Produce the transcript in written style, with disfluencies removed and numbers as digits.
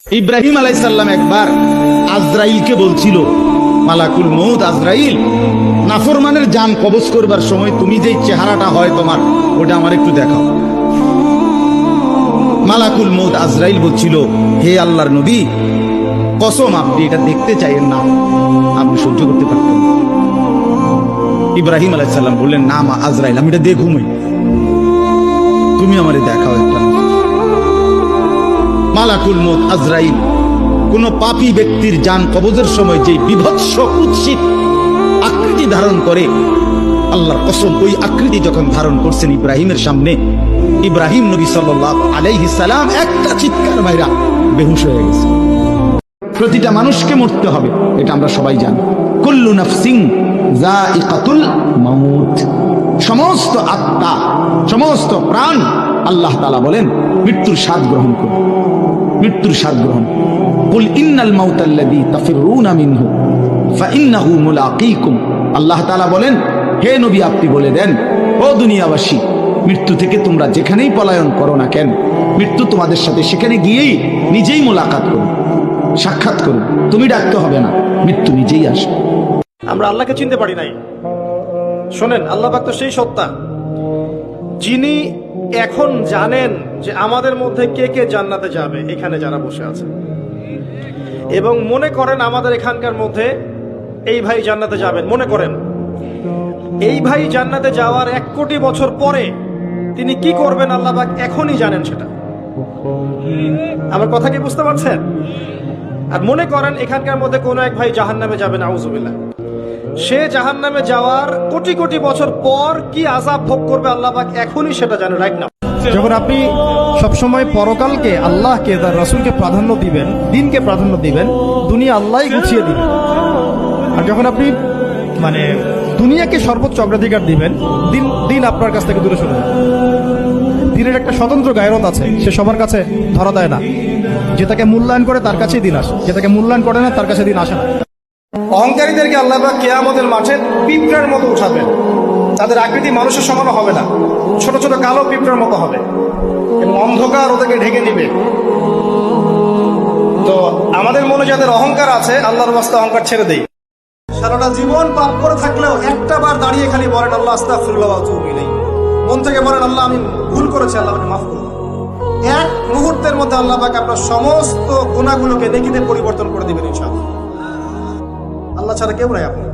ইব্রাহিম আলাইহিস সালাম একবার আজরাইলকে বলছিল, মালাকুল মউত আজরাইল, নাফরমানের জান কবজ করবার সময় তুমি যেই চেহারাটা হয় তোমার, ওটা আমার একটু দেখাও। মালাকুল মউত আজরাইল বলছিল, হে আল্লাহর নবী, কসম আপনি এটা দেখতে চাইেন না, আপনি সহ্য করতে পারতেন না। ইব্রাহিম আলাইহিস সালাম বললেন, না মা আজরাইল, আমি এটা দেখুমই, তুমি আমারে দেখাও একটা। মালাকুল মউত আজরাইল কোন পাপী ব্যক্তির জান কবজের সময় যে বিভৎস কুৎসিত আকৃতি ধারণ করে, আল্লাহর কসম ওই আকৃতি যখন ধারণ করছেন ইব্রাহিমের সামনে, ইব্রাহিম নবী সাল্লাল্লাহু আলাইহিস সালাম একটা চিৎকার মাইরা বেহুশ হয়ে গেছে। প্রতিটা মানুষকে মরতে হবে, এটা আমরা সবাই জানি। কুল্লু নাফসিন যায়িকাতুল মাউত, সমস্ত আত্মা, সমস্ত প্রাণ, আল্লাহ তাআলা বলেন মৃত্যুর স্বাদ গ্রহণ করবে, মৃত্যুর স্বাদ গ্রহণ। কুল ইন্নাল মাউতাল্লাযী তাফিরুনা মিনহু ফাইন্নাহু মুলাকীকুম, আল্লাহ তাআলা বলেন, হে নবী আপনি বলে দেন, ও দুনিয়াবাসী, মৃত্যু থেকে তোমরা যেখানেই পলায়ন করো না কেন, মৃত্যু তোমাদের সাথে সেখানে গিয়েই নিজেই মোলাকাত করবে, সাক্ষাৎ করবে, তুমি ডাকতে হবে না, মৃত্যু নিজেই আসবে। আমরা আল্লাহকে চিনতে পারি নাই। শোনেন, আল্লাহ পাক তো সেই সত্তা যিনি এখন জানেন যে আমাদের মধ্যে কে কে জান্নাতে যাবে, এখানে যারা বসে আছে, এবং মনে করেন আমাদের এখানকার মধ্যে এই ভাই জান্নাতে যাবেন, মনে করেন এই ভাই জান্নাতে যাওয়ার 1 কোটি বছর পরে তিনি কি করবেন আল্লাহ পাক এখনই জানেন সেটা। আমার কথা কি বুঝতে পারছেন? আর মনে করেন এখানকার মধ্যে কোনো এক ভাই জাহান্নামে যাবেন, আউযুবিল্লাহ, সে জাহান্নামে যাওয়ার কোটি কোটি বছর পর কি আযাব ভোগ করবে আল্লাহ পাক এখনই সেটা জানেন, রাইট নাও। যখন আপনি সবসময় পরকালকে, আল্লাহকে, তার রাসূলকে প্রাধান্য দিবেন, দিনকে প্রাধান্য দিবেন, দুনিয়া আল্লাহই গুছিয়ে দিবেন। আর যখন আপনি দুনিয়াকে সর্বোচ্চ অগ্রাধিকার দিবেন, দিন আপনার কাছ থেকে দূরে সরে যাবে। দিনের একটা স্বতন্ত্র গায়রত আছে, সে সবার কাছে ধরা দেয় না। যে তাকে মূল্যায়ন করে তার কাছেই দিন আসে, যে তাকে মূল্যায়ন করে না তার কাছে দিন আসে না। অহংকারীদেরকে আল্লাহ পাক কিয়ামতের মাঠে পিঁপড়ার মতো উঠাবেন, তাদের আকৃতি মানুষের সমান হবে না, ছোট ছোট কালো পিঁপড়ার মতো হবে, এবং অন্ধকার ওদেরকে ঢেকে দিবে। তো আমাদের মনে যাদের অহংকার আছে, আল্লাহর রাস্তা অহংকার ছেড়ে দেই। সারাটা জীবন পাপ করে থাকলেও একটা বার দাঁড়িয়ে খালি বলেন আল্লাহ আস্তাগফিরুল্লাহ ওয়া আতুবু ইলাইহি, মন থেকে বলেন আল্লাহ আমি ভুল করেছি, আল্লাহ আমাকে মাফ করুন। এক মুহূর্তের মধ্যে আল্লাহ পাক আপনার সমস্ত গুনাহগুলোকে নেকিতে পরিবর্তন করে দিবেন ইনশাআল্লাহ। আল্লাহ ছাড়া কেউ নাই আপনার।